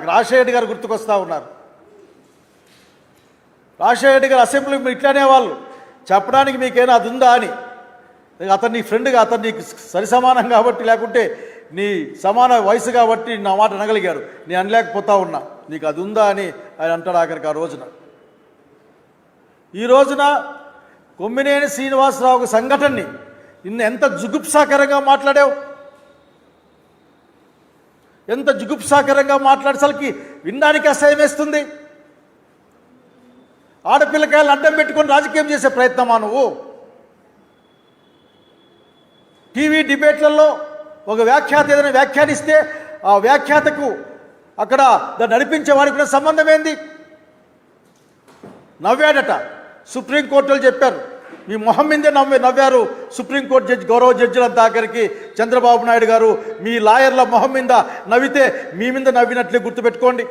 రాజశేఖర రెడ్డి గారు గుర్తుకొస్తూ ఉన్నారు. రాజశేఖర రెడ్డి గారు అసెంబ్లీ ఇట్లానే వాళ్ళు చెప్పడానికి మీకేనా అది ఉందా అని. అతను నీ ఫ్రెండ్గా, అతను నీకు సరిసమానం కాబట్టి, లేకుంటే నీ సమాన వయసు కాబట్టి నా మాట అనగలిగాడు, నేను అనలేకపోతా ఉన్నా, నీకు అది ఉందా అని ఆయన అంటాడు ఆఖరికి ఆ రోజున. ఈ రోజున కొమ్మినేని శ్రీనివాసరావు సంఘటనని ఎంత జుగుప్సాకరంగా మాట్లాడావు, ఎంత జుగుప్సాకరంగా మాట్లాడేసరికి వినడానికి అసహ్యం వేస్తుంది. ఆడపిల్లకాయలను అడ్డం పెట్టుకొని రాజకీయం చేసే ప్రయత్నమా నువ్వు? టీవీ డిబేట్లలో ఒక వ్యాఖ్యాత ఏదైనా వ్యాఖ్యానిస్తే ఆ వ్యాఖ్యాతకు అక్కడ దాన్ని నడిపించే వారికి కూడా సంబంధం ఏంది? నవ్వాడట, సుప్రీంకోర్టులు చెప్పారు, మీ మొహం మీదే నవ్వారు సుప్రీంకోర్టు జడ్జి, గౌరవ జడ్జిలంతా. ఆఖరికి చంద్రబాబు నాయుడు గారు మీ లాయర్ల మొహం మీద నవ్వితే మీ మీద నవ్వినట్లే గుర్తుపెట్టుకోండి.